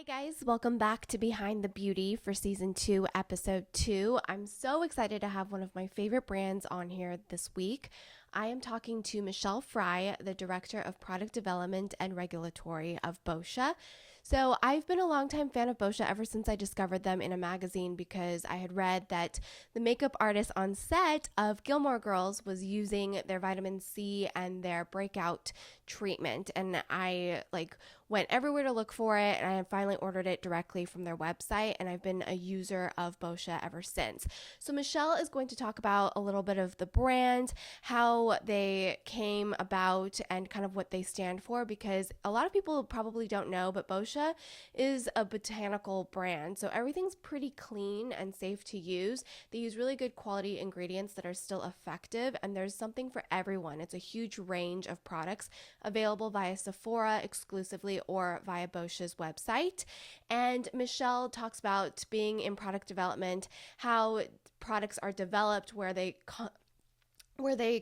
Hi guys, welcome back to Behind the Beauty for season 2, episode 2. I'm so excited to have one of my favorite brands on here this week. I am talking to Michelle Fry, the Director of Product Development and Regulatory of Boscia. So I've been a longtime fan of Boscia ever since I discovered them in a magazine because I had read that the makeup artist on set of Gilmore Girls was using their vitamin C and their breakout treatment, and I went everywhere to look for it, and I finally ordered it directly from their website, and I've been a user of Boscia ever since. So Michelle is going to talk about a little bit of the brand, how they came about, and kind of what they stand for, because a lot of people probably don't know, but Boscia is a botanical brand, so everything's pretty clean and safe to use. They use really good quality ingredients that are still effective, and there's something for everyone. It's a huge range of products available via Sephora exclusively or via Boscia's website. And Michelle talks about being in product development, how products are developed, where they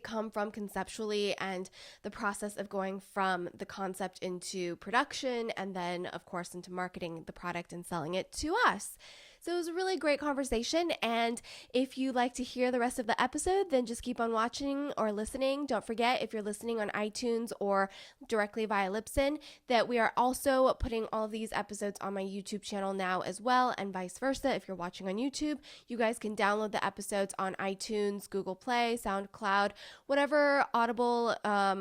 come from conceptually, and the process of going from the concept into production, and then of course into marketing the product and selling it to us. So it was a really great conversation, and if you like to hear the rest of the episode, then just keep on watching or listening. Don't forget, if you're listening on iTunes or directly via Libsyn, that we are also putting all of these episodes on my YouTube channel now as well, and vice versa. If you're watching on YouTube, you guys can download the episodes on iTunes, Google Play, SoundCloud, whatever Audible,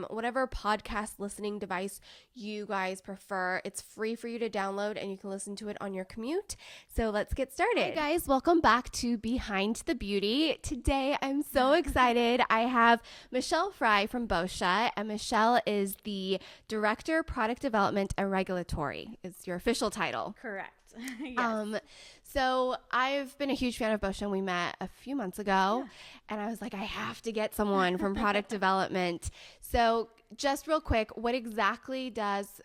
whatever podcast listening device you guys prefer. It's free for you to download, and you can listen to it on your commute. So let's get started. Hey guys, welcome back to Behind the Beauty. Today I'm so excited. I have Michelle Fry from Boscia, and Michelle is the Director, Product Development and Regulatory is your official title. Correct. Yes. So I've been a huge fan of Boscia, and we met a few months ago, and I was like, I have to get someone from product development. So just real quick, what exactly does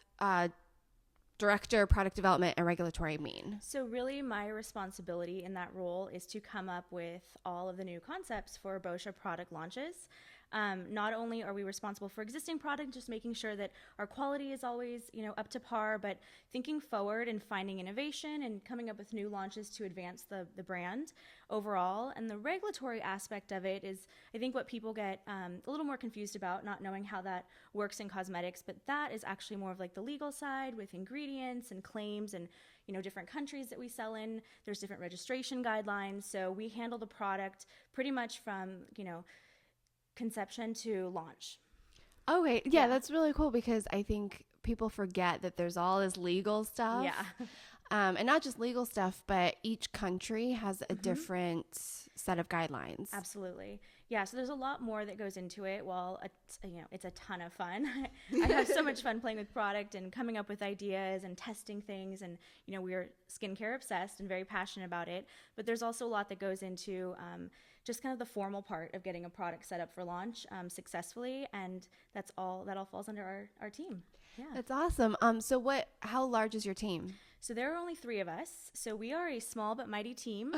Director, Product Development and Regulatory mean? So really my responsibility in that role is to come up with all of the new concepts for Boscia product launches. Not only are we responsible for existing product, just making sure that our quality is always, up to par, but thinking forward and finding innovation and coming up with new launches to advance the brand overall. And the regulatory aspect of it is, I think, what people get a little more confused about, not knowing how that works in cosmetics, but that is actually more of like the legal side with ingredients and claims and different countries that we sell in. There's different registration guidelines. So we handle the product pretty much from, conception to launch. Okay, yeah, that's really cool, because I think people forget that there's all this legal stuff. Yeah. And not just legal stuff, but each country has a different set of guidelines. Absolutely. Yeah, so there's a lot more that goes into it. Well, it's a ton of fun. I have so much fun playing with product and coming up with ideas and testing things. And, we're skincare obsessed and very passionate about it. But there's also a lot that goes into just kind of the formal part of getting a product set up for launch successfully. And that all falls under our team. Yeah. That's awesome. So how large is your team? So there are only 3 of us. So we are a small but mighty team.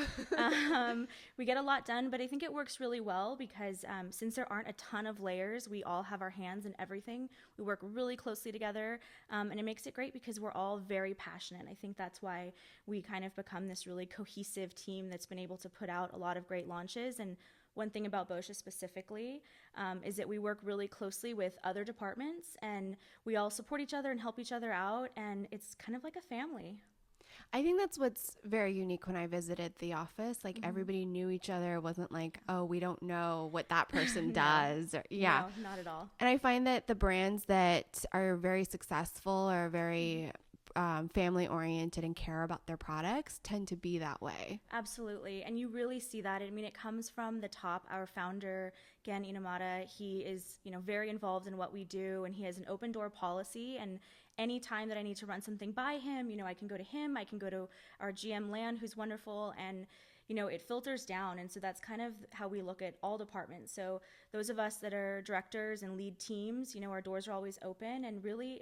We get a lot done, but I think it works really well because since there aren't a ton of layers, we all have our hands in everything. We work really closely together, and it makes it great because we're all very passionate. I think that's why we kind of become this really cohesive team that's been able to put out a lot of great launches. And one thing about Boscia specifically is that we work really closely with other departments, and we all support each other and help each other out, and it's kind of like a family. I think that's what's very unique when I visited the office. Like everybody knew each other. It wasn't like, oh, we don't know what that person does. Or, yeah, No, not at all. And I find that the brands that are very successful or very family oriented and care about their products tend to be that way. Absolutely. And you really see that. I mean, it comes from the top. Our founder, Gan Inamata, he is, very involved in what we do, and he has an open door policy. And any time that I need to run something by him, I can go to him, I can go to our GM Lan, who's wonderful, and it filters down. And so that's kind of how we look at all departments. So those of us that are directors and lead teams, our doors are always open, and really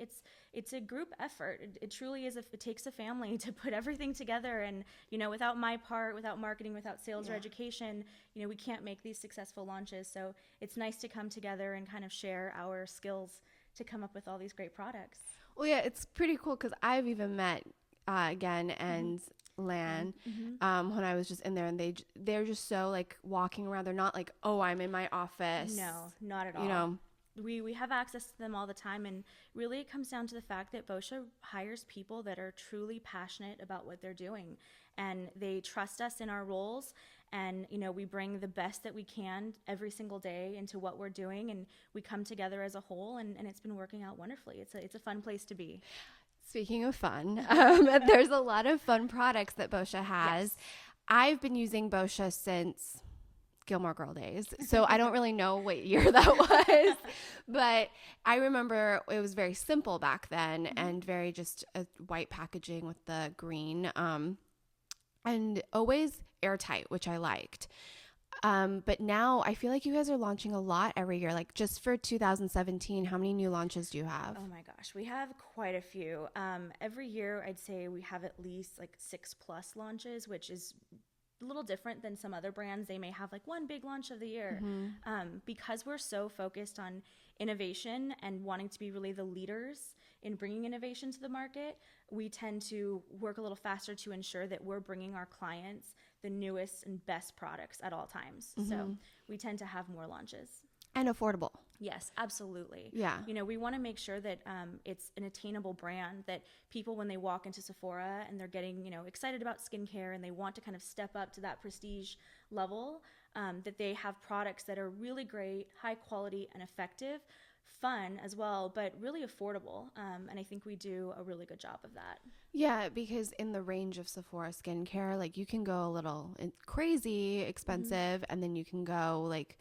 it's a group effort. It truly is. It takes a family to put everything together, and without my part, without marketing, without sales or education, we can't make these successful launches. So it's nice to come together and kind of share our skills to come up with all these great products. Well, yeah, it's pretty cool because I've even met again and Lan when I was just in there, and they're just so like walking around. They're not like, oh, I'm in my office. No, not at all. You know, we have access to them all the time, and really it comes down to the fact that Boscia hires people that are truly passionate about what they're doing, and they trust us in our roles, and we bring the best that we can every single day into what we're doing, and we come together as a whole, and it's been working out wonderfully. It's a fun place to be. speaking of fun, there's a lot of fun products that Boscia has. Yes. I've been using Boscia since Gilmore Girl days, so I don't really know what year that was, but I remember it was very simple back then and very just a white packaging with the green, and always airtight, which I liked. But now I feel like you guys are launching a lot every year. Like just for 2017, how many new launches do you have? Oh my gosh, we have quite a few. Every year, I'd say we have at least like 6+ launches, which is a little different than some other brands. They may have like one big launch of the year. Because we're so focused on innovation and wanting to be really the leaders in bringing innovation to the market, we tend to work a little faster to ensure that we're bringing our clients the newest and best products at all times. So we tend to have more launches. And affordable. Yes, absolutely. Yeah. We want to make sure that it's an attainable brand, that people, when they walk into Sephora and they're getting, excited about skincare and they want to kind of step up to that prestige level, that they have products that are really great, high quality and effective, fun as well, but really affordable. And I think we do a really good job of that. Yeah, because in the range of Sephora skincare, like you can go a little crazy expensive, and then you can go like,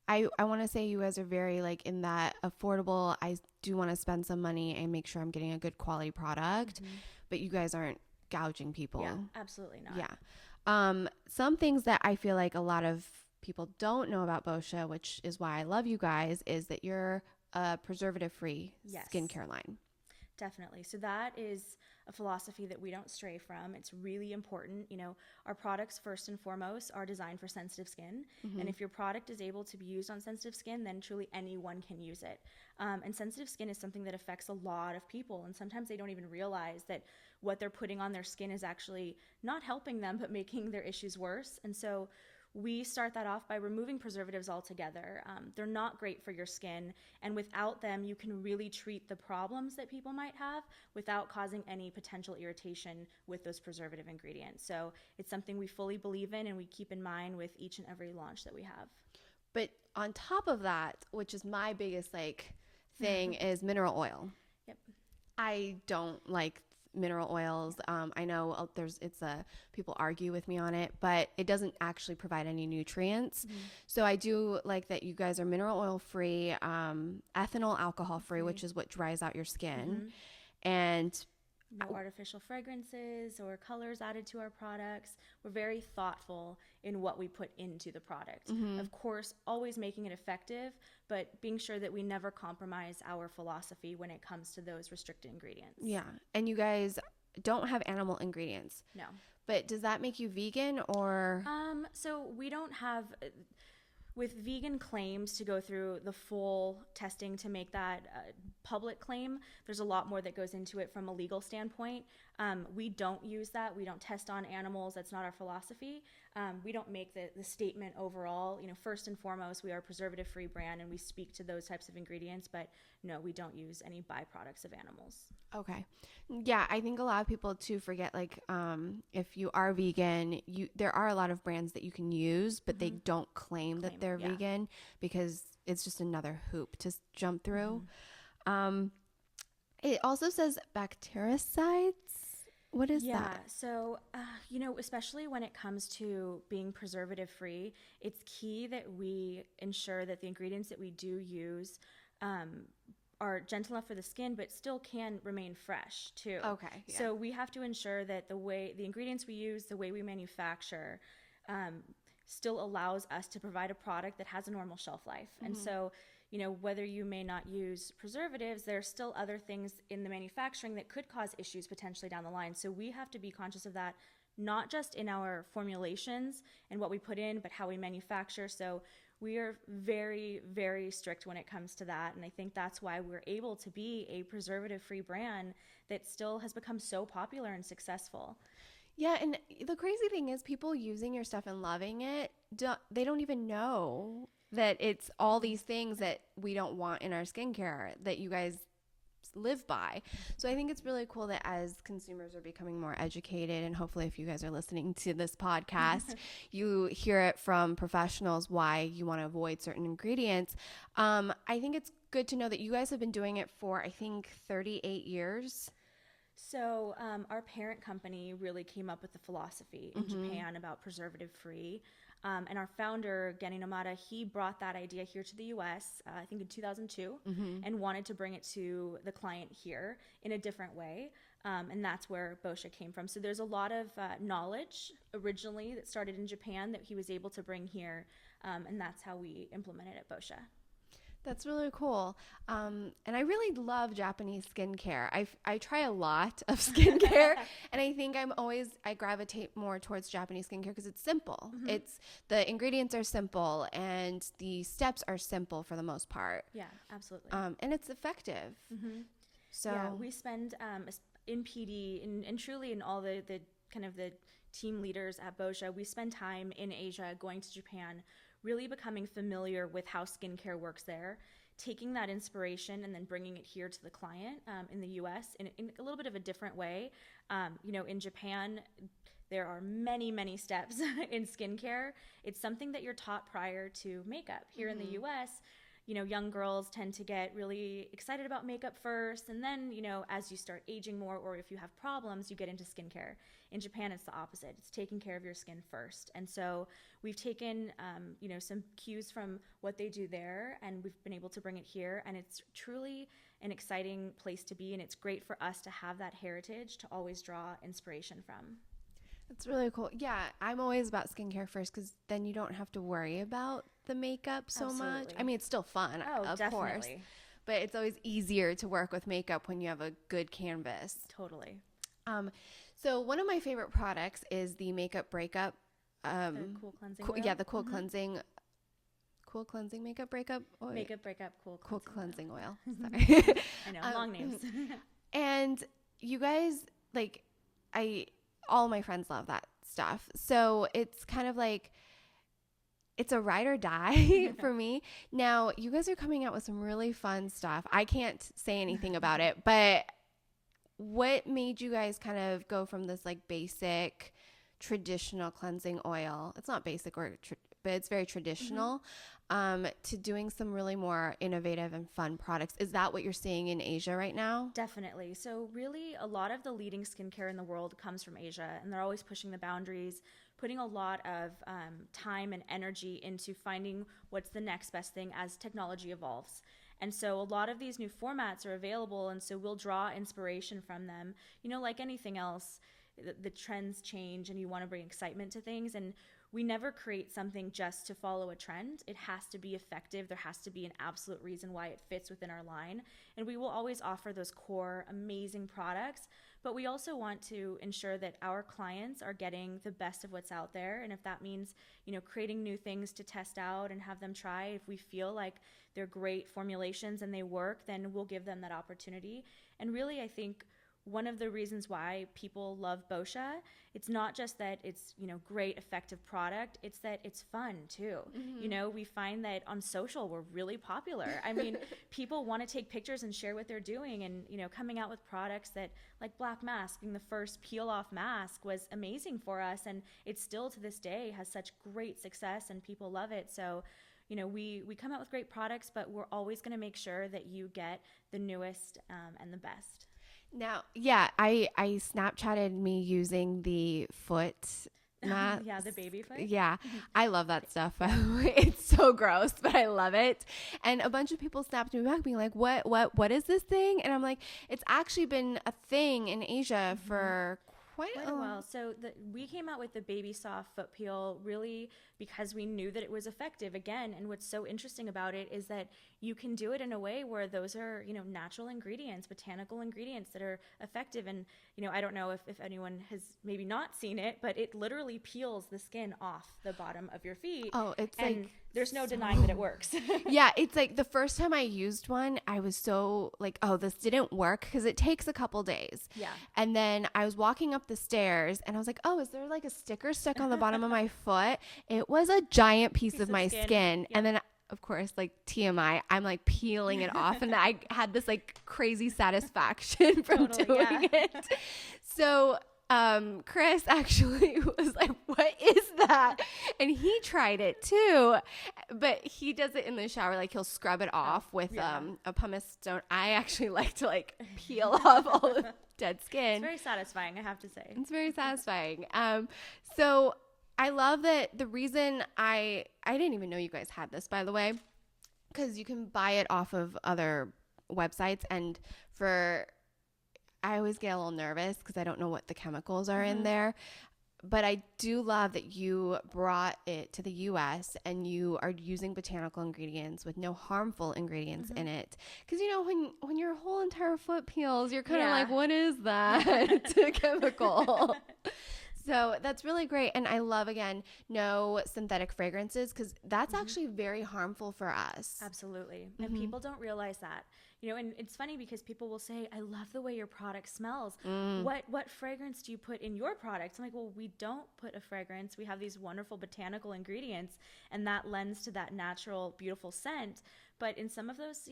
I want to say you guys are very like in that affordable. I do want to spend some money and make sure I'm getting a good quality product, but you guys aren't gouging people. Yeah, absolutely not. Yeah. Some things that I feel like a lot of people don't know about Boscia, which is why I love you guys, is that you're a preservative-free skincare line. Definitely. So that is a philosophy that we don't stray from. It's really important. Our products, first and foremost, are designed for sensitive skin. And if your product is able to be used on sensitive skin, then truly anyone can use it. And sensitive skin is something that affects a lot of people. And sometimes they don't even realize that what they're putting on their skin is actually not helping them, but making their issues worse. And so we start that off by removing preservatives altogether. They're not great for your skin, and without them, you can really treat the problems that people might have without causing any potential irritation with those preservative ingredients. So it's something we fully believe in and we keep in mind with each and every launch that we have. But on top of that, which is my biggest thing, is mineral oil. Yep. I don't like mineral oils. I know people argue with me on it, but it doesn't actually provide any nutrients. So I do like that you guys are mineral oil free, ethanol alcohol free, which is what dries out your skin, and no artificial fragrances or colors added to our products. We're very thoughtful in what we put into the product. Of course, always making it effective, but being sure that we never compromise our philosophy when it comes to those restricted ingredients. Yeah. And you guys don't have animal ingredients. No. But does that make you vegan or? So we don't have, with vegan claims, to go through the full testing to make that public claim. There's a lot more that goes into it from a legal standpoint. We don't use that. We don't test on animals. That's not our philosophy. We don't make the statement overall. First and foremost, we are a preservative-free brand, and we speak to those types of ingredients. But no, we don't use any byproducts of animals. Okay. Yeah, I think a lot of people too forget, if you are vegan, there are a lot of brands that you can use, but they don't claim that they're vegan because it's just another hoop to jump through. It also says bactericides. What is that? Yeah, so, especially when it comes to being preservative free, it's key that we ensure that the ingredients that we do use are gentle enough for the skin, but still can remain fresh too. Okay. Yeah. So we have to ensure that the ingredients we use, the way we manufacture, still allows us to provide a product that has a normal shelf life. And so, whether you may not use preservatives, there are still other things in the manufacturing that could cause issues potentially down the line. So we have to be conscious of that, not just in our formulations and what we put in, but how we manufacture. So we are very, very strict when it comes to that. And I think that's why we're able to be a preservative-free brand that still has become so popular and successful. Yeah, and the crazy thing is people using your stuff and loving it, they don't even know that it's all these things that we don't want in our skincare that you guys live by. So I think it's really cool that as consumers are becoming more educated, and hopefully if you guys are listening to this podcast, you hear it from professionals why you want to avoid certain ingredients. I think it's good to know that you guys have been doing it for, I think, 38 years. So our parent company really came up with the philosophy in Japan about preservative-free. And our founder, Genny Nomada, he brought that idea here to the U.S., I think in 2002, and wanted to bring it to the client here in a different way. And that's where Boscia came from. So there's a lot of knowledge originally that started in Japan that he was able to bring here. And that's how we implemented it at Boscia. That's really cool. And I really love Japanese skincare. I try a lot of skincare, and I think I gravitate more towards Japanese skincare because it's simple. The ingredients are simple, and the steps are simple for the most part. Yeah, absolutely. And it's effective. So yeah, we spend in PD and truly in all the kind of the team leaders at Boscia, we spend time in Asia, going to Japan, really becoming familiar with how skincare works there, taking that inspiration and then bringing it here to the client in the US in a little bit of a different way. In Japan, there are many, many steps in skincare. It's something that you're taught prior to makeup. Here in the US, young girls tend to get really excited about makeup first, and then, as you start aging more, or if you have problems, you get into skincare. In Japan, it's the opposite. It's taking care of your skin first. And so we've taken, some cues from what they do there, and we've been able to bring it here. And it's truly an exciting place to be, and it's great for us to have that heritage to always draw inspiration from. It's really cool. Yeah, I'm always about skincare first because then you don't have to worry about the makeup so much. I mean, it's still fun, of definitely. course. But it's always easier to work with makeup when you have a good canvas. Totally. So one of my favorite products is the Makeup Breakup. The cool cleansing oil? Yeah, the cool cleansing. Cool cleansing makeup breakup oil. Makeup breakup cool cleansing oil. Sorry. I know, long names. And you guys, all my friends love that stuff. So it's kind of like, it's a ride or die for me. Now, you guys are coming out with some really fun stuff. I can't say anything about it, but what made you guys kind of go from this basic traditional cleansing oil? It's not basic but it's very traditional, to doing some really more innovative and fun products. Is that what you're seeing in Asia right now? Definitely. So really a lot of the leading skincare in the world comes from Asia, and they're always pushing the boundaries, putting a lot of time and energy into finding what's the next best thing as technology evolves. And so a lot of these new formats are available, and so we'll draw inspiration from them. Like anything else, the trends change and you want to bring excitement to things, and we never create something just to follow a trend. It has to be effective. There has to be an absolute reason why it fits within our line. And we will always offer those core amazing products, but we also want to ensure that our clients are getting the best of what's out there. And if that means, creating new things to test out and have them try, if we feel like they're great formulations and they work, then we'll give them that opportunity. And really, I think one of the reasons why people love Boscia, it's not just that it's, great, effective product, it's that it's fun too. We find that on social, we're really popular. I mean, people want to take pictures and share what they're doing, and, coming out with products that, like Black Mask, being the first peel-off mask, was amazing for us, and it still to this day has such great success and people love it. So, we come out with great products, but we're always going to make sure that you get the newest and the best. Now, yeah, I Snapchatted me using the foot mask. Yeah, the baby foot. Yeah, I love that stuff. It's so gross, but I love it. And a bunch of people snapped me back being like, what is this thing? And I'm like, it's actually been a thing in Asia for quite a while. So we came out with the Baby Soft Foot Peel really because we knew that it was effective again. And what's so interesting about it is that, you can do it in a way where those are, natural ingredients, botanical ingredients that are effective. And, I don't know if anyone has maybe not seen it, but it literally peels the skin off the bottom of your feet. Oh, it's and like there's no denying that it works. Yeah, it's like the first time I used one, I was so like, oh, this didn't work because it takes a couple days. Yeah. And then I was walking up the stairs and I was like, oh, is there like a sticker stuck on the bottom of my foot? It was a giant piece of my skin. Yeah. And then, of course, like TMI, I'm like peeling it off. And I had this like crazy satisfaction from doing it. So Chris actually was like, what is that? And he tried it too, but he does it in the shower. Like he'll scrub it off with a pumice stone. I actually like to like peel off all the dead skin. It's very satisfying, I have to say. It's very satisfying. So I love that. The reason I didn't even know you guys had this, by the way, because you can buy it off of other websites, and I always get a little nervous because I don't know what the chemicals are in there. But I do love that you brought it to the U.S. and you are using botanical ingredients with no harmful ingredients in it. Because, when your whole entire foot peels, you're kind of like, what is that chemical? So that's really great. And I love, again, no synthetic fragrances, because that's actually very harmful for us. Absolutely. And people don't realize that. And it's funny because people will say, I love the way your product smells. What fragrance do you put in your products? I'm like, well, we don't put a fragrance. We have these wonderful botanical ingredients, and that lends to that natural, beautiful scent. But in some of those,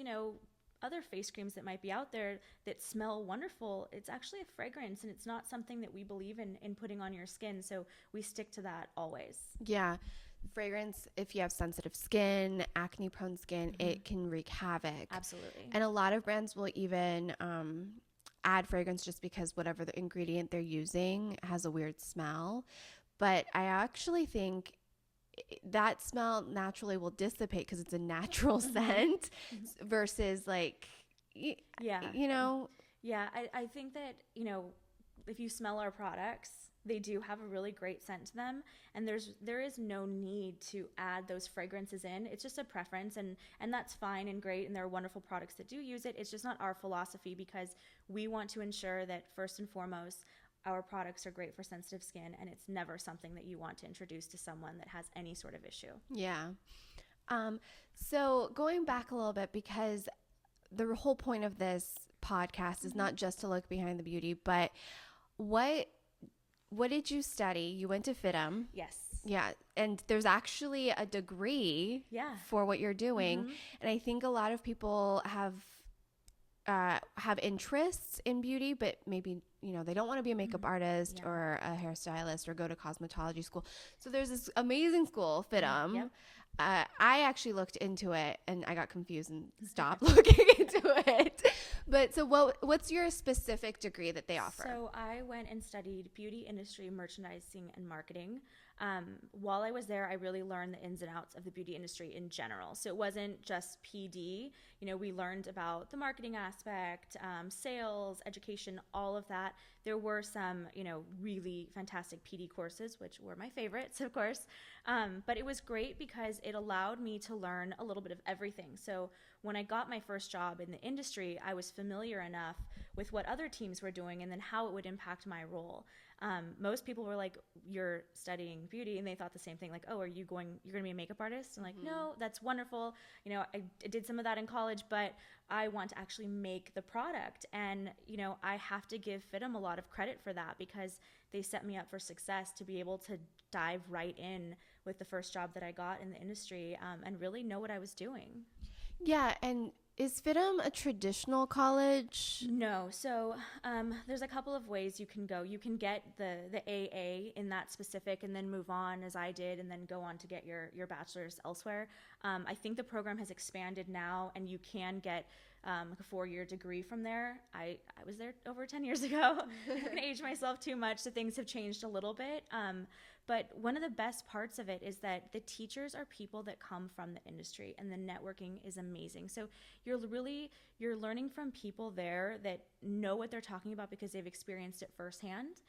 other face creams that might be out there that smell wonderful, it's actually a fragrance, and it's not something that we believe in putting on your skin. So we stick to that always. Yeah. Fragrance, if you have sensitive skin, acne prone skin, it can wreak havoc. Absolutely. And a lot of brands will even add fragrance just because whatever the ingredient they're using has a weird smell. But I actually think that smell naturally will dissipate because it's a natural scent versus like, Yeah, I think that, if you smell our products, they do have a really great scent to them, and there is no need to add those fragrances in. It's just a preference, and that's fine and great, and there are wonderful products that do use it. It's just not our philosophy, because we want to ensure that first and foremost, our products are great for sensitive skin, and it's never something that you want to introduce to someone that has any sort of issue. Yeah. So going back a little bit, because the whole point of this podcast is not just to look behind the beauty, but what did you study? You went to FITM. Yes. Yeah. And there's actually a degree for what you're doing. And I think a lot of people have interests in beauty, but maybe, they don't want to be a makeup artist or a hairstylist or go to cosmetology school. So there's this amazing school, FITM. Yep. I actually looked into it and I got confused and stopped looking into it. But so what's your specific degree that they offer? So I went and studied beauty industry merchandising and marketing. While I was there, I really learned the ins and outs of the beauty industry in general. So it wasn't just PD. We learned about the marketing aspect, sales, education, all of that. There were some, really fantastic PD courses, which were my favorites, of course. But it was great because it allowed me to learn a little bit of everything. So when I got my first job in the industry, I was familiar enough with what other teams were doing and then how it would impact my role. Most people were like, you're studying beauty, and they thought the same thing, like, oh, you're going to be a makeup artist? I'm like, no, that's wonderful. I did some of that in college, but I want to actually make the product. And, I have to give FITM a lot of credit for that, because they set me up for success to be able to dive right in with the first job that I got in the industry, and really know what I was doing. Yeah. And is FITM a traditional college? No. So there's a couple of ways you can go. You can get the AA in that specific and then move on, as I did, and then go on to get your bachelor's elsewhere. I think the program has expanded now, and you can get like a 4-year degree from there. I was there over 10 years ago. I'm going to age myself too much, so things have changed a little bit. But one of the best parts of it is that the teachers are people that come from the industry, and the networking is amazing. So you're learning from people there that know what they're talking about because they've experienced it firsthand.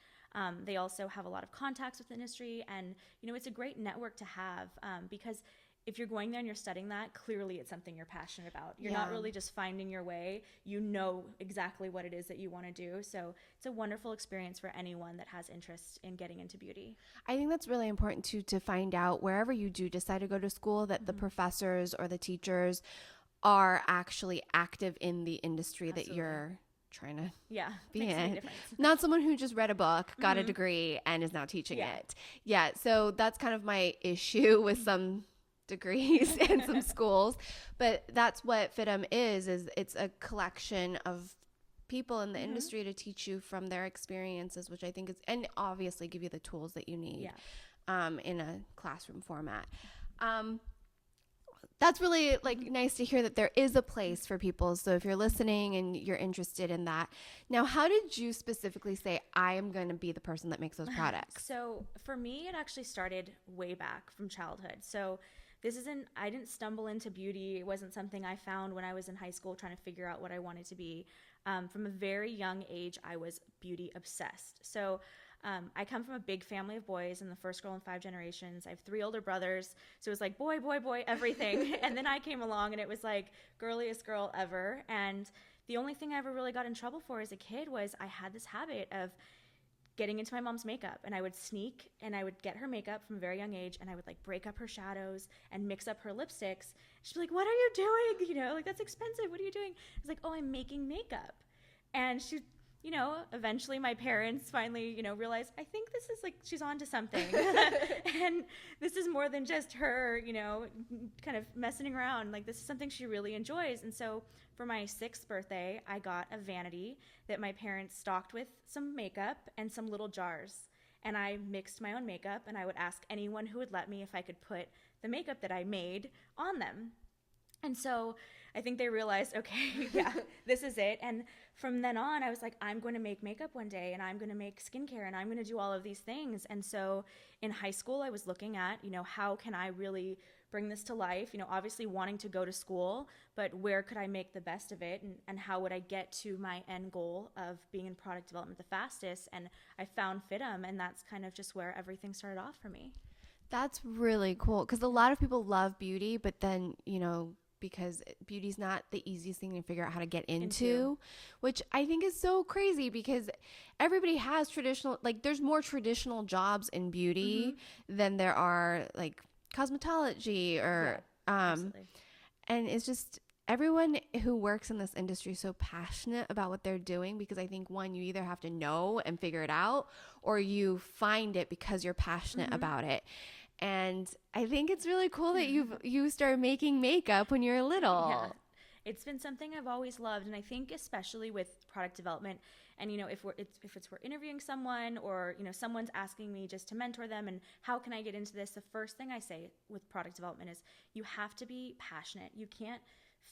They also have a lot of contacts with the industry, and it's a great network to have, because if you're going there and you're studying that, clearly it's something you're passionate about. You're not really just finding your way. You know exactly what it is that you want to do. So it's a wonderful experience for anyone that has interest in getting into beauty. I think that's really important too, to find out wherever you do decide to go to school that the professors or the teachers are actually active in the industry that you're trying to be in. Not someone who just read a book, got a degree, and is now teaching it. Yeah, so that's kind of my issue with some degrees and some schools. But that's what FITM is it's a collection of people in the industry to teach you from their experiences, which I think is, and obviously give you the tools that you need in a classroom format. That's really nice to hear that there is a place for people. So if you're listening and you're interested in that. Now, how did you specifically say, I am going to be the person that makes those products? So for me, it actually started way back from childhood. So I didn't stumble into beauty. It wasn't something I found when I was in high school trying to figure out what I wanted to be. From a very young age, I was beauty obsessed. So I come from a big family of boys. I'm the first girl in 5 generations. I have 3 older brothers. So it was like boy, boy, boy, everything. And then I came along and it was like girliest girl ever. And the only thing I ever really got in trouble for as a kid was I had this habit of getting into my mom's makeup, and I would sneak and I would get her makeup from a very young age, and I would break up her shadows and mix up her lipsticks. She'd be like, what are you doing? That's expensive. What are you doing? I was like, oh, I'm making makeup. And she, eventually my parents finally, realized, I think this is she's on to something. And this is more than just her, kind of messing around. This is something she really enjoys. And so for my 6th birthday, I got a vanity that my parents stocked with some makeup and some little jars. And I mixed my own makeup, and I would ask anyone who would let me if I could put the makeup that I made on them. And so I think they realized, okay, this is it. And from then on, I was like, I'm going to make makeup one day, and I'm going to make skincare, and I'm going to do all of these things. And so in high school, I was looking at, how can I really bring this to life? Obviously wanting to go to school, but where could I make the best of it? And how would I get to my end goal of being in product development the fastest? And I found FITM, and that's kind of just where everything started off for me. That's really cool, because a lot of people love beauty, but then, because beauty's not the easiest thing to figure out how to get into, which I think is so crazy, because everybody has traditional, there's more traditional jobs in beauty than there are cosmetology or, and it's just everyone who works in this industry is so passionate about what they're doing, because I think one, you either have to know and figure it out, or you find it because you're passionate about it. And I think it's really cool that you started making makeup when you were little. Yeah. It's been something I've always loved, and I think especially with product development, and if we're interviewing someone, or someone's asking me just to mentor them and how can I get into this, the first thing I say with product development is you have to be passionate. You can't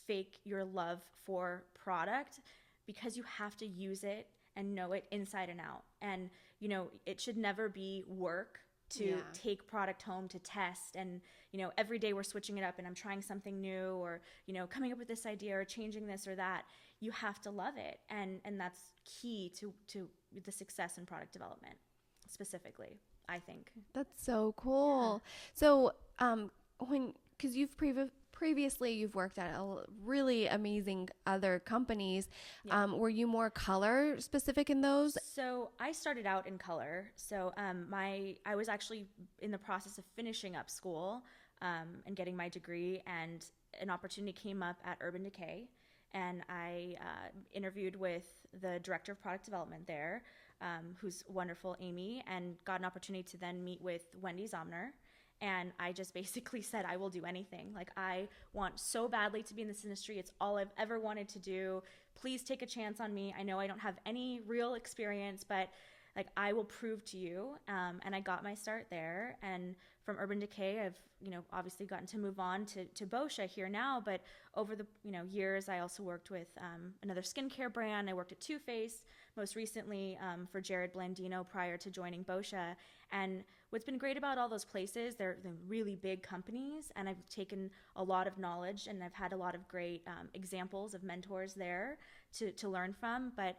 fake your love for product, because you have to use it and know it inside and out. And it should never be work to take product home to test, and every day we're switching it up and I'm trying something new, or coming up with this idea or changing this or that. You have to love it, and that's key to the success in product development specifically, I think. That's so cool. So because you've previously you've worked at really amazing other companies. Were you more color specific in those? So I started out in color. So I was actually in the process of finishing up school and getting my degree, and an opportunity came up at Urban Decay, and I interviewed with the director of product development there, who's wonderful, Amy, and got an opportunity to then meet with Wendy Zomner. And I just basically said, I will do anything. I want so badly to be in this industry. It's all I've ever wanted to do. Please take a chance on me. I know I don't have any real experience, but I will prove to you. And I got my start there. And from Urban Decay, I've, obviously gotten to move on to Boscia here now. But over the, years, I also worked with another skincare brand. I worked at Too Faced, most recently for Jared Blandino prior to joining Boscia. And what's been great about all those places, they're really big companies, and I've taken a lot of knowledge, and I've had a lot of great examples of mentors there to learn from. But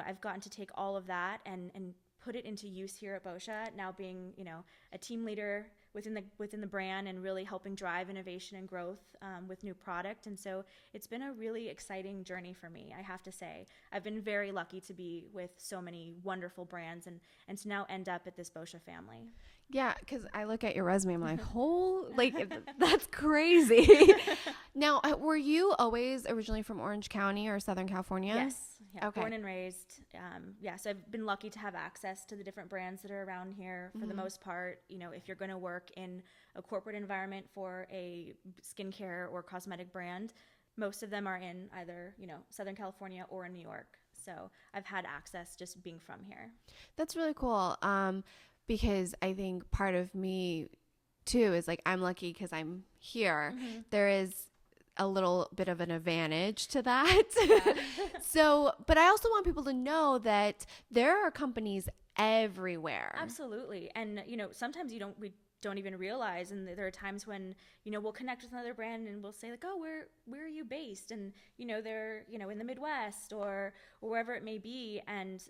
I've gotten to take all of that and put it into use here at Boscia, now being a team leader within the brand and really helping drive innovation and growth with new product. And so it's been a really exciting journey for me, I have to say. I've been very lucky to be with so many wonderful brands and to now end up at this Boscia family. Yeah, because I look at your resume, I'm like, that's crazy. Now, were you always originally from Orange County or Southern California? Yes. Yeah, okay. Born and raised. So I've been lucky to have access to the different brands that are around here for the most part. If you're going to work in a corporate environment for a skincare or cosmetic brand, most of them are in either, Southern California or in New York. So I've had access just being from here. That's really cool. Because I think part of me too is like, I'm lucky because I'm here. Mm-hmm. There is a little bit of an advantage to that. Yeah. But I also want people to know that there are companies everywhere. Absolutely. And, sometimes we don't even realize. And there are times when, we'll connect with another brand and we'll say like, oh, where are you based? And, they're, in the Midwest or wherever it may be. And,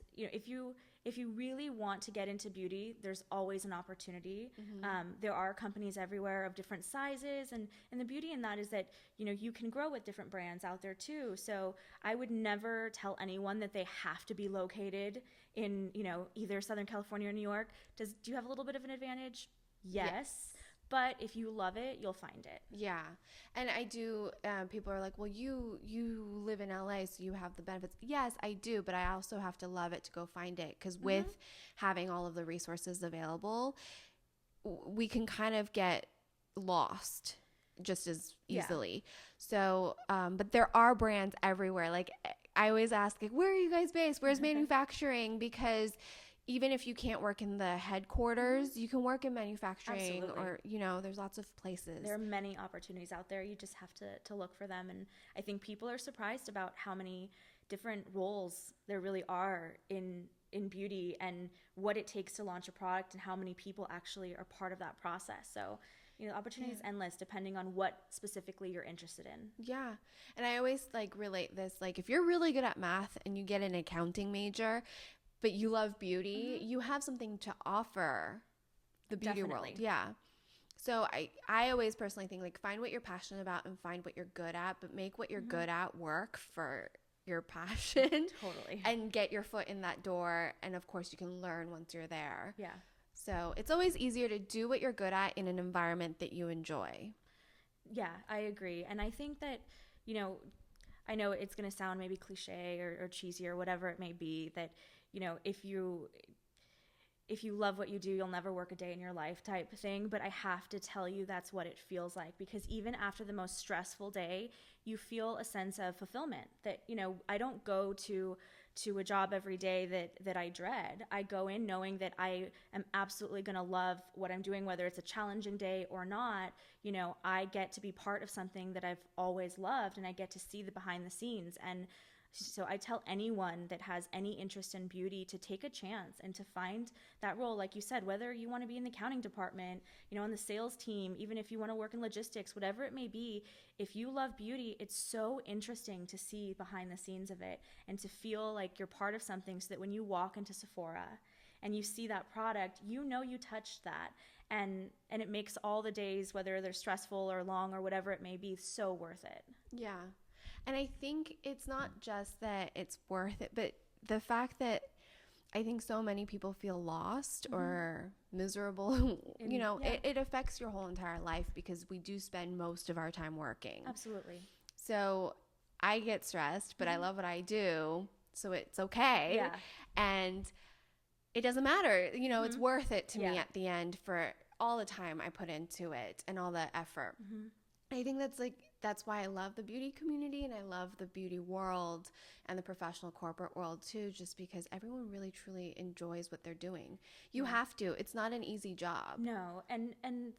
if you really want to get into beauty, there's always an opportunity. Mm-hmm. There are companies everywhere of different sizes. And the beauty in that is that, you can grow with different brands out there too. So I would never tell anyone that they have to be located in, either Southern California or New York. Do you have a little bit of an advantage? Yes. But if you love it, you'll find it. Yeah. And I do, people are like, well, you live in LA, so you have the benefits. Yes, I do, but I also have to love it to go find it. Because with having all of the resources available, we can kind of get lost just as easily. Yeah. So, but there are brands everywhere. Like, I always ask, like, where are you guys based? Where's manufacturing? Because even if you can't work in the headquarters, you can work in manufacturing. Absolutely. Or, there's lots of places. There are many opportunities out there. You just have to look for them. And I think people are surprised about how many different roles there really are in beauty and what it takes to launch a product and how many people actually are part of that process. So, the opportunity is endless depending on what specifically you're interested in. Yeah. And I always relate this, if you're really good at math and you get an accounting major, but you love beauty, you have something to offer the beauty world. Yeah. So I always personally think find what you're passionate about and find what you're good at, but make what you're good at work for your passion. Totally. And get your foot in that door. And of course you can learn once you're there. Yeah. So it's always easier to do what you're good at in an environment that you enjoy. Yeah, I agree. And I think that, I know it's going to sound maybe cliche or cheesy or whatever it may be, that if you love what you do, you'll never work a day in your life type thing. But I have to tell you, that's what it feels like, because even after the most stressful day, you feel a sense of fulfillment that, I don't go to a job every day that I dread. I go in knowing that I am absolutely going to love what I'm doing, whether it's a challenging day or not. I get to be part of something that I've always loved, and I get to see the behind the scenes. And so I tell anyone that has any interest in beauty to take a chance and to find that role. Like you said, whether you want to be in the accounting department, on the sales team, even if you want to work in logistics, whatever it may be, if you love beauty, it's so interesting to see behind the scenes of it and to feel like you're part of something, so that when you walk into Sephora and you see that product, you touched that. And it makes all the days, whether they're stressful or long or whatever it may be, so worth it. Yeah. And I think it's not just that it's worth it, but the fact that I think so many people feel lost or miserable, it affects your whole entire life, because we do spend most of our time working. Absolutely. So I get stressed, but I love what I do, so it's okay. Yeah. And it doesn't matter. It's worth it to me at the end for all the time I put into it and all the effort. I think that's why I love the beauty community, and I love the beauty world and the professional corporate world too, just because everyone really truly enjoys what they're doing. You have to. It's not an easy job. No. And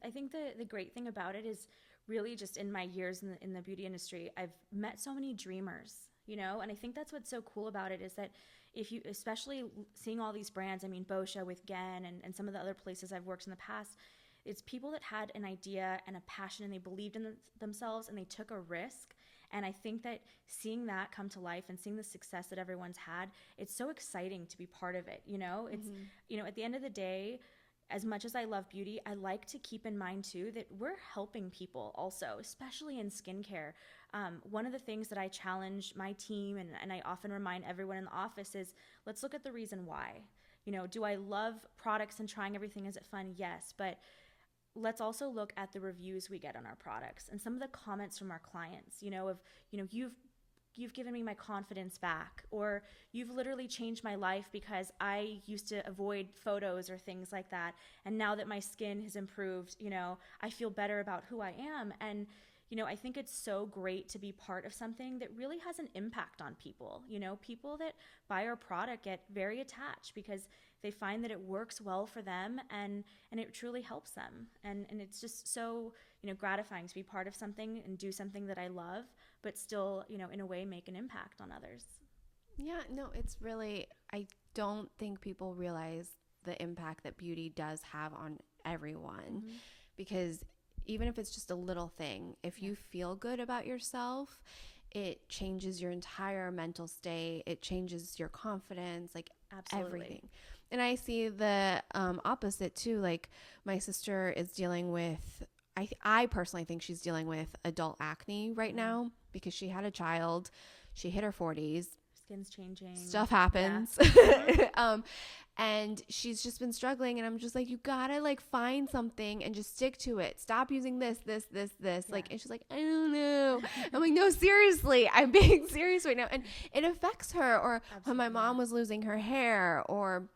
I think the great thing about it is, really just in my years in the beauty industry, I've met so many dreamers, and I think that's what's so cool about it, is that if you, especially seeing all these brands, Boscia with Gen and some of the other places I've worked in the past, it's people that had an idea and a passion, and they believed in themselves, and they took a risk. And I think that seeing that come to life and seeing the success that everyone's had, it's so exciting to be part of it. It's, at the end of the day, as much as I love beauty, I like to keep in mind too that we're helping people also, especially in skincare. One of the things that I challenge my team and I often remind everyone in the office is, let's look at the reason why. Do I love products and trying everything? Is it fun? Yes. But let's also look at the reviews we get on our products and some of the comments from our clients, you've given me my confidence back, or you've literally changed my life because I used to avoid photos or things like that. And now that my skin has improved, I feel better about who I am. And, I think it's so great to be part of something that really has an impact on people. People that buy our product get very attached because they find that it works well for them and it truly helps them. And it's just so, gratifying to be part of something and do something that I love, but still, in a way make an impact on others. Yeah, no, it's really, I don't think people realize the impact that beauty does have on everyone, because even if it's just a little thing, if you feel good about yourself, it changes your entire mental state. It changes your confidence, like Absolutely. everything. And I see the opposite too. Like my sister is dealing with, I personally think she's dealing with adult acne right now because she had a child. She hit her 40s. Skin's changing. Stuff happens. And she's just been struggling. And I'm just like, you gotta like find something and just stick to it. Stop using this. Yeah. Like, and she's like, I don't know. I'm like, no, seriously, I'm being serious right now. And it affects her. Or when my mom was losing her hair, or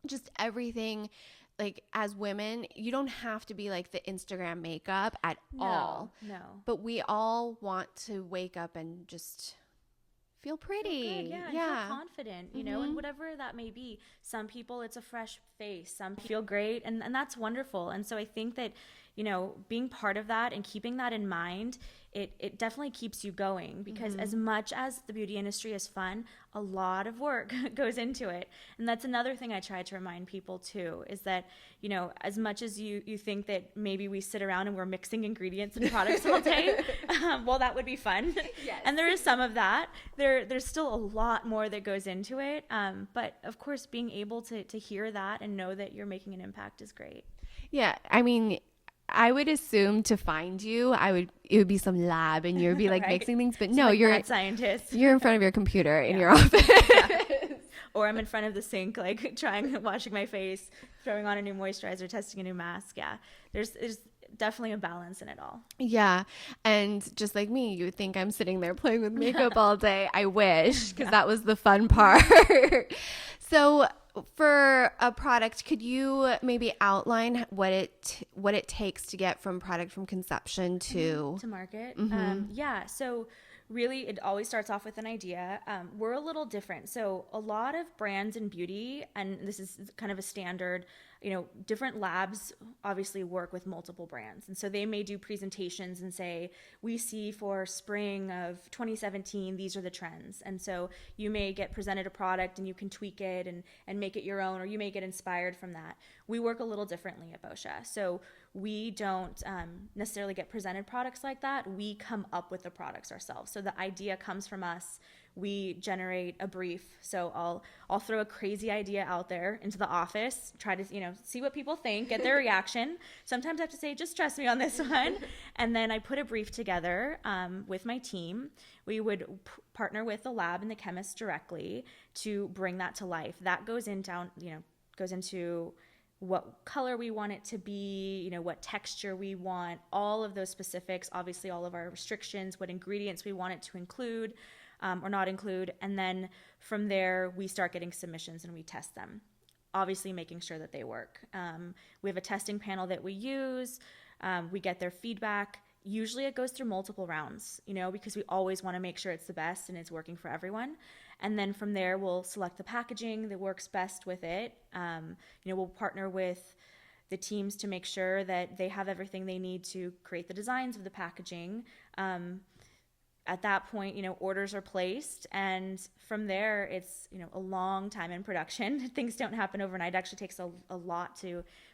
just everything. Like as women, you don't have to be like the Instagram makeup at all. No. But we all want to wake up and just feel pretty. Feel good, and feel confident, and whatever that may be. Some people, it's a fresh face. Some people feel great, and that's wonderful. And so I think that, being part of that and keeping that in mind, it definitely keeps you going, because as much as the beauty industry is fun, a lot of work goes into it. And that's another thing I try to remind people too, is that, as much as you think that maybe we sit around and we're mixing ingredients and products all day, well, that would be fun. Yes. And there is some of that. There's still a lot more that goes into it. But of course, being able to hear that and know that you're making an impact is great. Yeah. I mean, I would assume to find you, it would be some lab and you'd be like Right. mixing things, but It's no, like you're mad scientist. you're in front of your computer in your office. Or I'm in front of the sink, like washing my face, throwing on a new moisturizer, testing a new mask. Yeah. There's definitely a balance in it all. Yeah. And just like me, you would think I'm sitting there playing with makeup all day. I wish, because that was the fun part. So for a product, could you maybe outline what it takes to get from conception to market? Yeah. So really, it always starts off with an idea. We're a little different. So a lot of brands in beauty, and this is kind of a standard, different labs obviously work with multiple brands. And so they may do presentations and say, we see for spring of 2017, these are the trends. And so you may get presented a product and you can tweak it and make it your own, or you may get inspired from that. We work a little differently at Boscia. So we don't necessarily get presented products like that. We come up with the products ourselves. So the idea comes from us. We generate a brief. So I'll throw a crazy idea out there into the office, try to see what people think, get their reaction. Sometimes I have to say, just trust me on this one. And then I put a brief together with my team. We would partner with the lab and the chemist directly to bring that to life. That goes into what color we want it to be, what texture we want, all of those specifics, obviously all of our restrictions, what ingredients we want it to include or not include. And then from there, we start getting submissions and we test them, obviously making sure that they work. We have a testing panel that we use. We get their feedback. Usually it goes through multiple rounds, because we always want to make sure it's the best and it's working for everyone. And then from there, we'll select the packaging that works best with it. We'll partner with the teams to make sure that they have everything they need to create the designs of the packaging. At that point, orders are placed. And from there, it's, a long time in production. Things don't happen overnight. It actually takes a lot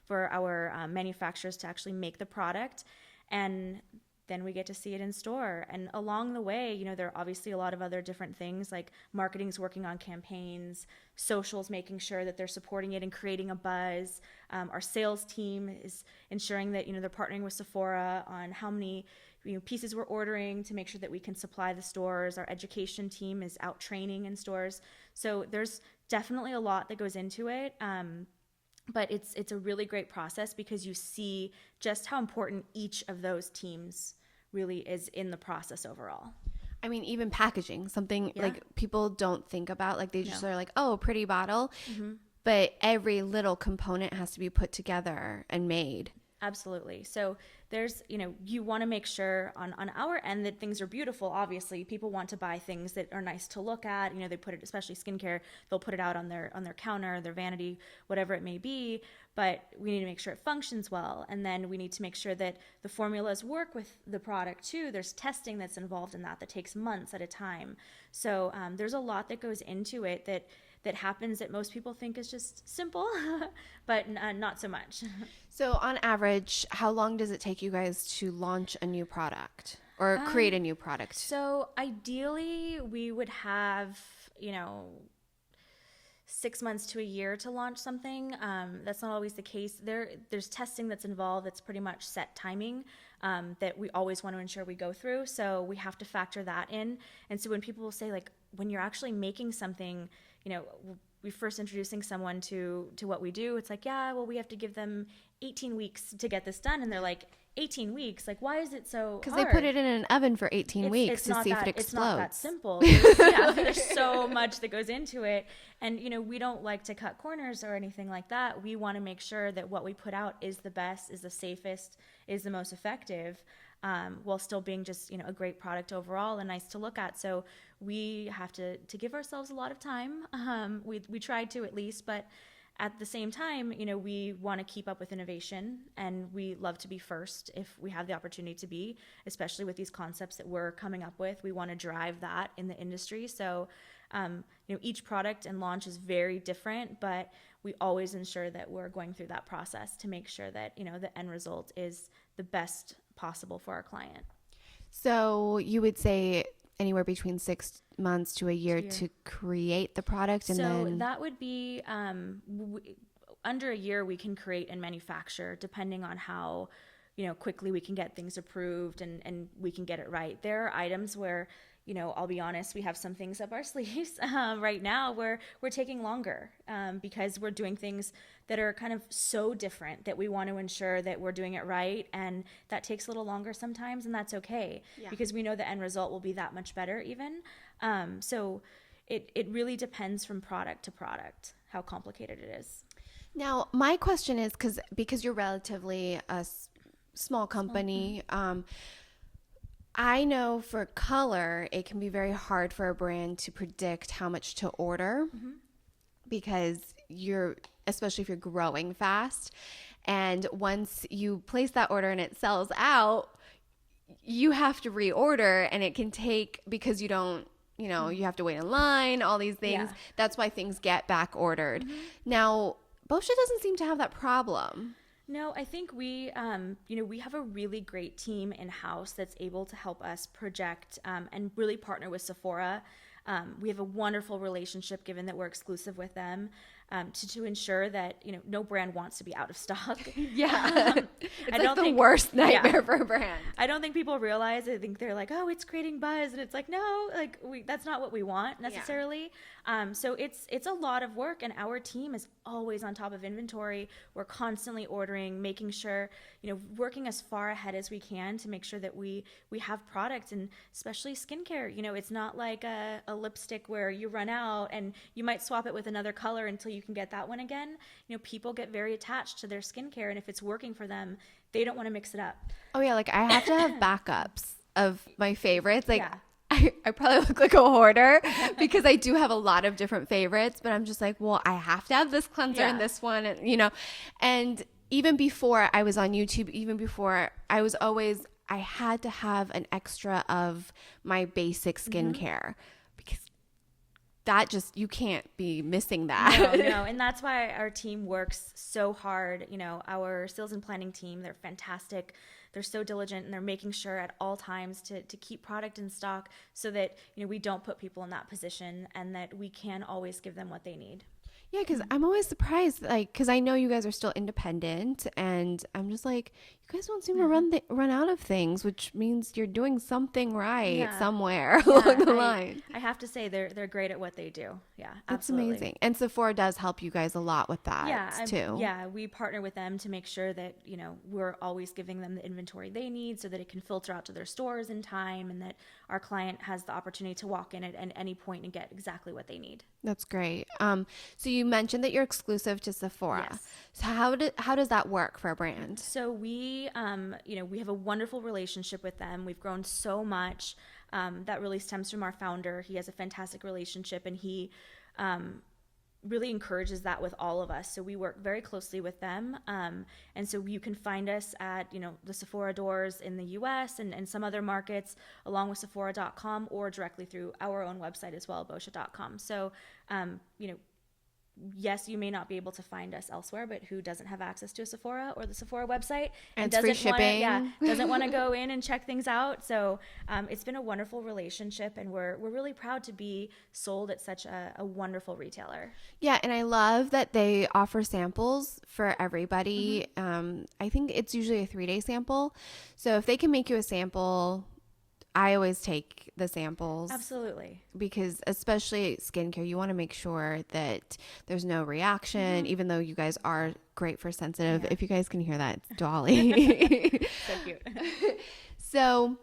for our manufacturers to actually make the product. And then we get to see it in store. And along the way, you know, there are obviously a lot of other different things, like marketing's working on campaigns, socials making sure that they're supporting it and creating a buzz. Our sales team is ensuring that, you know, they're partnering with Sephora on how many, you know, pieces we're ordering to make sure that we can supply the stores. Our education team is out training in stores. So there's definitely a lot that goes into it. But it's a really great process because you see just how important each of those teams really is in the process overall. I mean, even packaging, something like people don't think about, like they just are like, oh, pretty bottle. But every little component has to be put together and made. Absolutely. So there's, you know, you want to make sure on our end that things are beautiful. Obviously, people want to buy things that are nice to look at. You know, they put it, especially skincare, they'll put it out on their counter, their vanity, whatever it may be. But we need to make sure it functions well. And then we need to make sure that the formulas work with the product too. There's testing that's involved in that takes months at a time. So there's a lot that goes into it that happens that most people think is just simple, but not so much. So on average, how long does it take you guys to launch a new product or create a new product? So ideally we would have, you know, 6 months to a year to launch something. That's not always the case. There's testing that's involved. That's pretty much set timing that we always want to ensure we go through. So we have to factor that in. And so when people will say, like, when you're actually making something, you know, we first introducing someone to what we do, it's like, yeah, well, we have to give them 18 weeks to get this done. And they're like, 18 weeks? Like, why is it so hard? Because they put it in an oven for 18 weeks to see if it explodes. It's not that simple. There's so much that goes into it. And, you know, we don't like to cut corners or anything like that. We want to make sure that what we put out is the best, is the safest, is the most effective, while still being just, you know, a great product overall and nice to look at. So we have to give ourselves a lot of time. We tried to, at least, but at the same time, you know, we want to keep up with innovation, and we love to be first if we have the opportunity to be, especially with these concepts that we're coming up with. We want to drive that in the industry. So, you know, each product and launch is very different, but we always ensure that we're going through that process to make sure that, you know, the end result is the best possible for our client. So you would say anywhere between 6 months to a year to create the product, and then that would be under a year we can create and manufacture, depending on how, you know, quickly we can get things approved and we can get it right. There are items where, you know, I'll be honest, we have some things up our sleeves right now where we're taking longer because we're doing things that are kind of so different that we want to ensure that we're doing it right. And that takes a little longer sometimes, and that's okay because we know the end result will be that much better even. So it really depends from product to product how complicated it is. Now, my question is, because you're relatively a small company, I know for color, it can be very hard for a brand to predict how much to order because especially if you're growing fast. And once you place that order and it sells out, you have to reorder, and it can take, because you don't, you know, you have to wait in line, all these things. Yeah. That's why things get back ordered. Now, Boscia doesn't seem to have that problem. No, I think we, you know, we have a really great team in-house that's able to help us project and really partner with Sephora. We have a wonderful relationship, given that we're exclusive with them, to ensure that, you know, no brand wants to be out of stock. It's like the worst nightmare for a brand. I don't think people realize. I think they're like, oh, it's creating buzz, and it's like, no, like that's not what we want necessarily. So it's a lot of work, and our team is always on top of inventory. We're constantly ordering, making sure, you know, working as far ahead as we can to make sure that we have product, and especially skincare. You know, it's not like a lipstick where you run out and you might swap it with another color until you can get that one again. You know, people get very attached to their skincare, and if it's working for them, they don't want to mix it up. Oh yeah, like I have to have backups of my favorites. Like I probably look like a hoarder because I do have a lot of different favorites, but I'm just like, well, I have to have this cleanser and this one, and, you know. And even before I was on YouTube, even before I had to have an extra of my basic skincare because that just, you can't be missing that. No. And that's why our team works so hard. Our sales and planning team, they're fantastic. They're so diligent, and they're making sure at all times to keep product in stock so that, we don't put people in that position, and that we can always give them what they need. Yeah, because I'm always surprised, because I know you guys are still independent, and I'm just like, you guys don't seem to run out of things, which means you're doing something right somewhere along the line. I have to say they're great at what they do. Yeah, that's absolutely. amazing. And Sephora does help you guys a lot with that too. Yeah, we partner with them to make sure that we're always giving them the inventory they need so that it can filter out to their stores in time, and that our client has the opportunity to walk in at any point and get exactly what they need. That's great. So you mentioned that you're exclusive to Sephora. Yes. So how does that work for a brand? So we have a wonderful relationship with them. We've grown so much. That really stems from our founder. He has a fantastic relationship, and he really encourages that with all of us. So we work very closely with them. And so you can find us at, the Sephora doors in the US and some other markets, along with Sephora.com, or directly through our own website as well, Boscia.com. So, yes, you may not be able to find us elsewhere, but who doesn't have access to a Sephora or the Sephora website and doesn't free shipping? Doesn't want to go in and check things out. So it's been a wonderful relationship, and we're really proud to be sold at such a wonderful retailer. Yeah, and I love that they offer samples for everybody. I think it's usually a 3-day sample. So if they can make you a sample, I always take the samples. Absolutely. Because especially skincare, you want to make sure that there's no reaction, even though you guys are great for sensitive. Yeah. If you guys can hear that, it's Dolly. So cute. So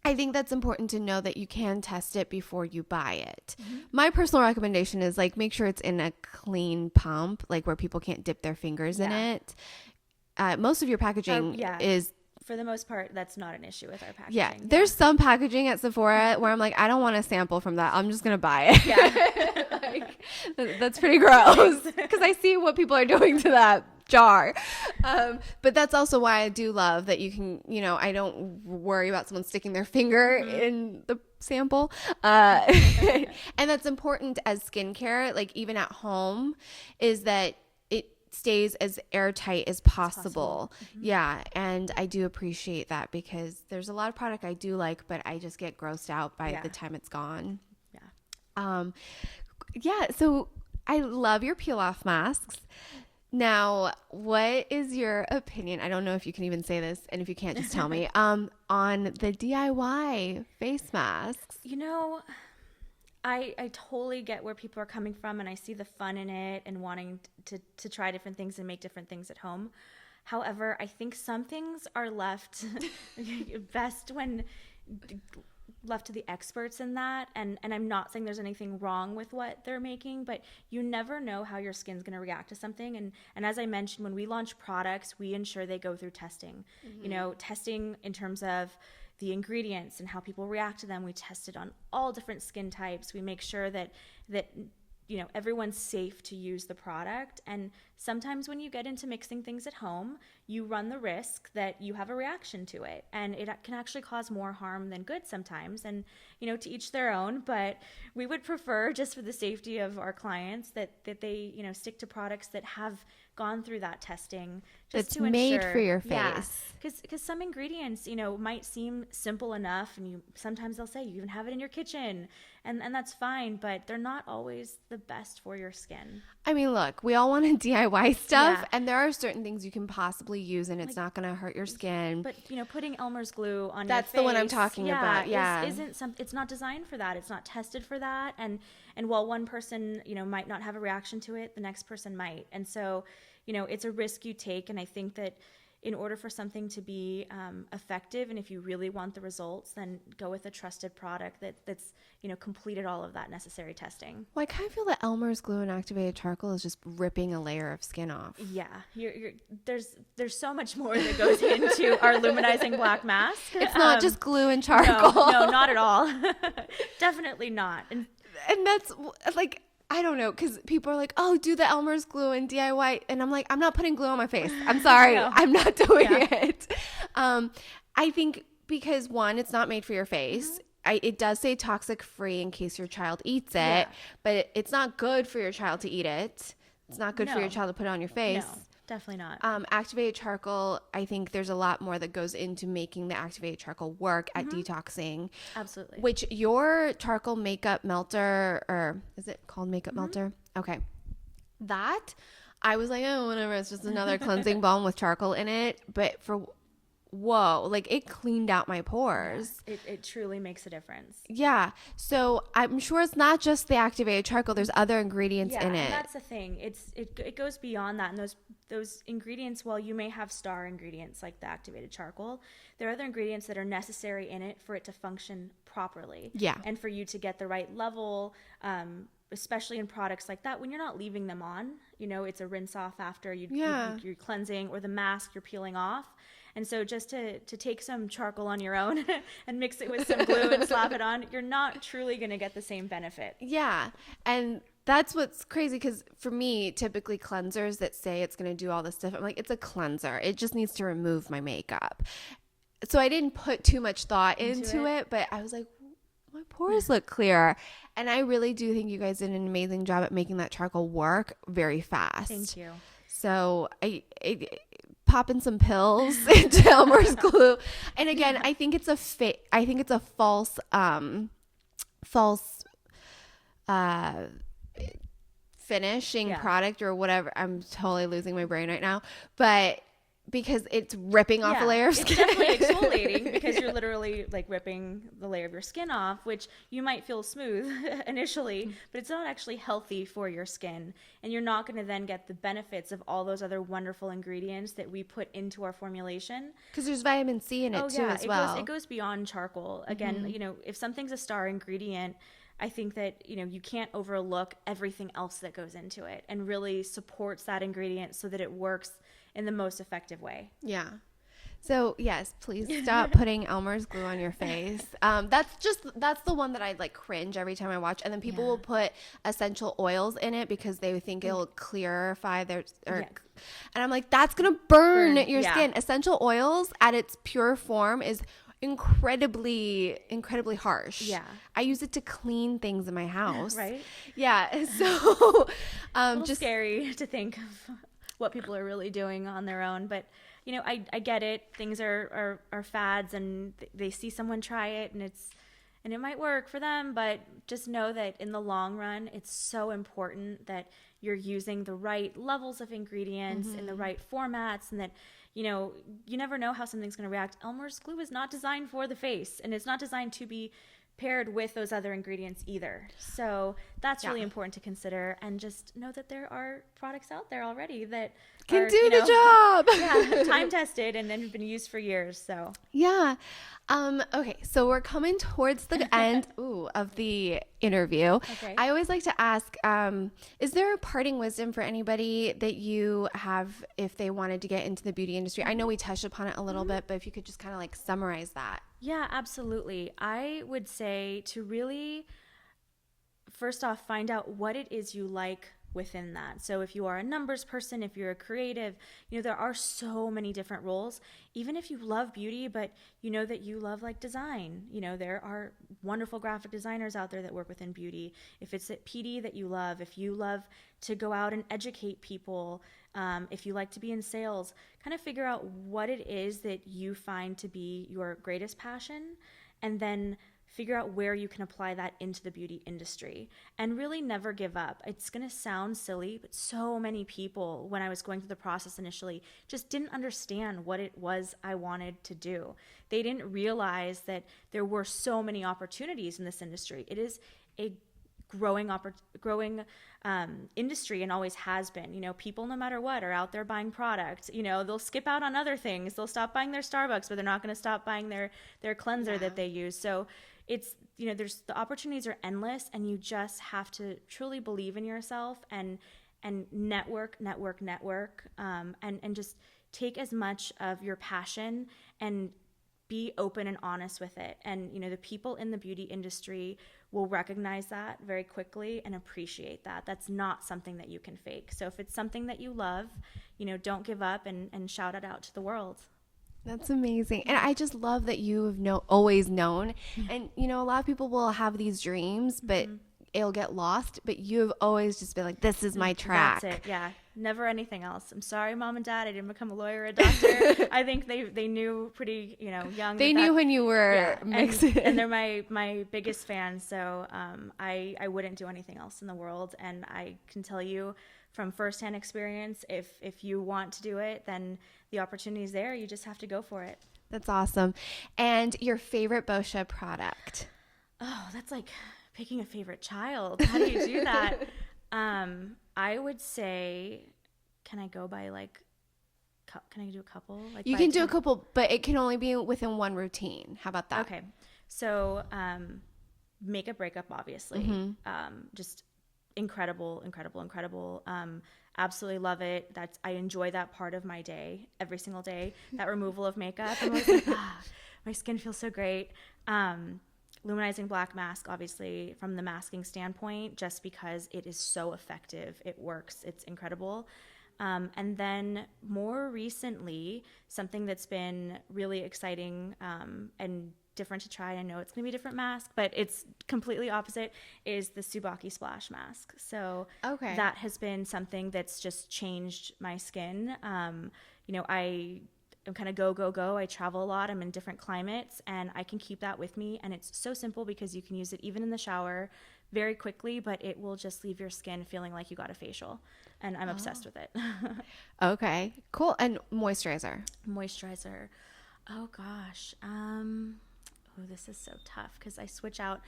I think that's important to know that you can test it before you buy it. My personal recommendation is make sure it's in a clean pump, where people can't dip their fingers in it. Most of your packaging is... For the most part, that's not an issue with our packaging. Yeah, there's some packaging at Sephora where I'm like, I don't want a sample from that. I'm just going to buy it. Yeah. That's pretty gross because I see what people are doing to that jar. But that's also why I do love that you can, I don't worry about someone sticking their finger in the sample. And that's important as skincare, even at home, is that stays as airtight as possible. Yeah, and I do appreciate that because there's a lot of product I do like, but I just get grossed out by the time it's gone. So I love your peel off masks. Now, what is your opinion? I don't know if you can even say this, and if you can't, just tell me, on the DIY face masks. I totally get where people are coming from, and I see the fun in it and wanting to try different things and make different things at home. However, I think some things are left best when left to the experts in that. And I'm not saying there's anything wrong with what they're making, but you never know how your skin's going to react to something. And as I mentioned, when we launch products, we ensure they go through testing. Testing in terms of the ingredients and how people react to them. We test it on all different skin types. We make sure that everyone's safe to use the product. And sometimes when you get into mixing things at home, you run the risk that you have a reaction to it, and it can actually cause more harm than good sometimes. And to each their own, but we would prefer, just for the safety of our clients, that they stick to products that have gone through that testing, just to ensure, made for your face. Because some ingredients might seem simple enough, and sometimes they'll say you even have it in your kitchen, and that's fine, but they're not always the best for your skin. I mean, look, we all want to DIY stuff, and there are certain things you can possibly use, and it's not going to hurt your skin. But putting Elmer's glue on that's your face, the one I'm talking about. It's not designed for that. It's not tested for that. And while one person might not have a reaction to it, the next person might. And so it's a risk you take. And I think that in order for something to be effective, and if you really want the results, then go with a trusted product that's completed all of that necessary testing. Well, I kind of feel that Elmer's glue and activated charcoal is just ripping a layer of skin off. Yeah, there's so much more that goes into our luminizing black mask. It's not just glue and charcoal. No, not at all. Definitely not. And that's I don't know, because people are like, oh, do the Elmer's glue and DIY. And I'm like, I'm not putting glue on my face. I'm sorry. No. I'm not doing it. I think because, one, it's not made for your face. it does say toxic free in case your child eats it, Yeah. but it's not good for your child to eat it. It's not good for your No. child to put it on your face. No, definitely not. Activated charcoal, I think there's a lot more that goes into making the activated charcoal work at detoxing. Absolutely. Which your charcoal makeup melter, or is it called makeup melter? Okay. That, I was like, oh, whatever. It's just another cleansing balm with charcoal in it. But whoa, like it cleaned out my pores. Yeah, it truly makes a difference. Yeah. So I'm sure it's not just the activated charcoal. There's other ingredients in it. And that's the thing. It goes beyond that. And those ingredients, while you may have star ingredients like the activated charcoal, there are other ingredients that are necessary in it for it to function properly. Yeah. And for you to get the right level, especially in products like that, when you're not leaving them on, it's a rinse off after you're cleansing, or the mask you're peeling off. And so just to take some charcoal on your own and mix it with some glue and slap it on, you're not truly going to get the same benefit. Yeah. And that's what's crazy, because for me, typically cleansers that say it's going to do all this stuff, I'm like, it's a cleanser. It just needs to remove my makeup. So I didn't put too much thought into it, but I was like, my pores look clear. And I really do think you guys did an amazing job at making that charcoal work very fast. Thank you. So popping some pills into Elmer's glue. And again, I think it's a false finishing product or whatever. I'm totally losing my brain right now, but because it's ripping off a layer of skin. It's definitely exfoliating, because you're literally like ripping the layer of your skin off, which you might feel smooth initially, but it's not actually healthy for your skin. And you're not going to then get the benefits of all those other wonderful ingredients that we put into our formulation. Because there's vitamin C in it too as well. It goes beyond charcoal. Again, if something's a star ingredient, I think that, you can't overlook everything else that goes into it and really supports that ingredient so that it works in the most effective way. Yeah. So yes, please stop putting Elmer's glue on your face. That's the one that I like cringe every time I watch. And then people will put essential oils in it because they think it'll clarify and I'm like, that's going to burn your skin. Essential oils at its pure form is incredibly harsh. Yeah. I use it to clean things in my house. Right? Yeah. So just scary to think of what people are really doing on their own, but I get it. Things are fads, and they see someone try it, and it might work for them, but just know that in the long run, it's so important that you're using the right levels of ingredients in the right formats, and that you never know how something's going to react. Elmer's glue is not designed for the face, and it's not designed to be paired with those other ingredients either. So that's really important to consider, and just know that there are products out there already that can do the job. Time tested and then have been used for years. So okay, so we're coming towards the end of the interview. Okay. I always like to ask, is there a parting wisdom for anybody that you have if they wanted to get into the beauty industry? I know we touched upon it a little bit, but if you could just kind of like summarize that. Yeah, absolutely. I would say to really, first off, find out what it is you like within that. So if you are a numbers person, if you're a creative, there are so many different roles. Even if you love beauty, but that you love like design, there are wonderful graphic designers out there that work within beauty. If it's at PD that you love, if you love to go out and educate people, if you like to be in sales, kind of figure out what it is that you find to be your greatest passion, and then figure out where you can apply that into the beauty industry, and really never give up. It's going to sound silly, but so many people, when I was going through the process initially, just didn't understand what it was I wanted to do. They didn't realize that there were so many opportunities in this industry. It is a growing industry, and always has been. People, no matter what, are out there buying product. They'll skip out on other things. They'll stop buying their Starbucks, but they're not going to stop buying their cleanser that they use. So it's, there's, the opportunities are endless, and you just have to truly believe in yourself and network, and just take as much of your passion and be open and honest with it. And, the people in the beauty industry will recognize that very quickly and appreciate that. That's not something that you can fake. So if it's something that you love, don't give up, and shout it out to the world. That's amazing. And I just love that you have always known. And, you know, a lot of people will have these dreams, but it'll get lost. But you've always just been like, this is my track. That's it. Yeah. Never anything else. I'm sorry, mom and dad. I didn't become a lawyer or a doctor. I think they knew pretty, young. They knew when you were mixing. And they're my biggest fans. So I wouldn't do anything else in the world. And I can tell you from firsthand experience, if you want to do it, then the opportunity is there. You just have to go for it. That's awesome. And your favorite Boscia product? Oh, that's like picking a favorite child. How do you do that? I would say, can I go by like, can I do a couple? Like you can do a couple, but it can only be within one routine. How about that? Okay. So, makeup breakup, obviously. Just incredible. Absolutely love it. I enjoy that part of my day every single day. That removal of makeup. I'm always like, my skin feels so great. Luminizing black mask, obviously, from the masking standpoint, just because it is so effective. It works. It's incredible. And then more recently, something that's been really exciting and different to try. I know it's going to be a different mask, but it's completely opposite, is the Tsubaki Splash Mask. So that has been something that's just changed my skin. I'm kind of go. I travel a lot. I'm in different climates, and I can keep that with me. And it's so simple because you can use it even in the shower very quickly, but it will just leave your skin feeling like you got a facial. And I'm obsessed with it. Okay, cool. And moisturizer. Oh gosh. This is so tough because I switch out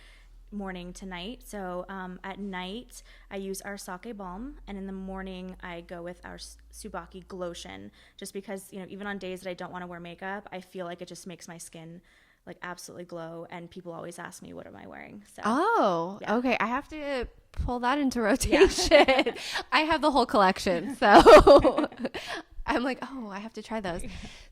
morning to night. So at night I use our sake balm, and in the morning I go with our Tsubaki Glotion, just because even on days that I don't want to wear makeup, I feel like it just makes my skin like absolutely glow, and people always ask me, what am I wearing? So okay, I have to pull that into rotation. I have the whole collection, so I'm like, I have to try those.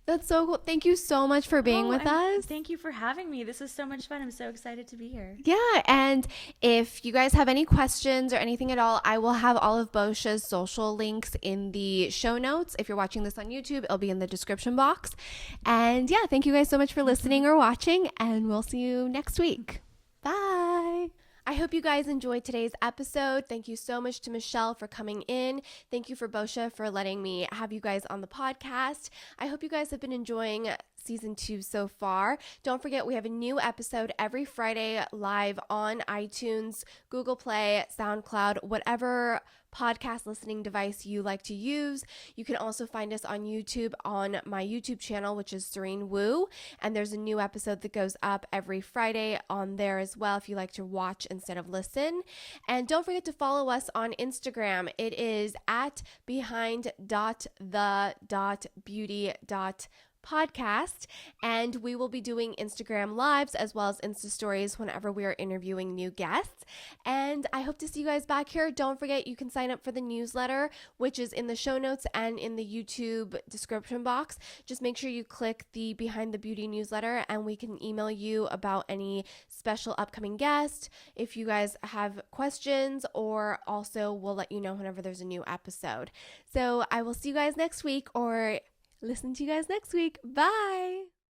That's so cool. Thank you so much for being with us. Thank you for having me. This was so much fun. I'm so excited to be here. Yeah, and if you guys have any questions or anything at all, I will have all of Boscia's social links in the show notes. If you're watching this on YouTube, it'll be in the description box. And yeah, thank you guys so much for listening or watching, and we'll see you next week. Bye. I hope you guys enjoyed today's episode. Thank you so much to Michelle for coming in. Thank you for Boscia for letting me have you guys on the podcast. I hope you guys have been enjoying season 2 so far. Don't forget, we have a new episode every Friday live on iTunes, Google Play, SoundCloud, whatever podcast listening device you like to use. You can also find us on YouTube on my YouTube channel, which is Serein Wu, and there's a new episode that goes up every Friday on there as well if you like to watch instead of listen. And don't forget to follow us on Instagram. It is at behind.the.beauty.podcast, and we will be doing Instagram lives as well as Insta stories whenever we are interviewing new guests. And I hope to see you guys back here. Don't forget, you can sign up for the newsletter, which is in the show notes and in the YouTube description box. Just make sure you click the Behind the Beauty newsletter, and we can email you about any special upcoming guest if you guys have questions, or also we'll let you know whenever there's a new episode. So I will see you guys next week, or listen to you guys next week. Bye.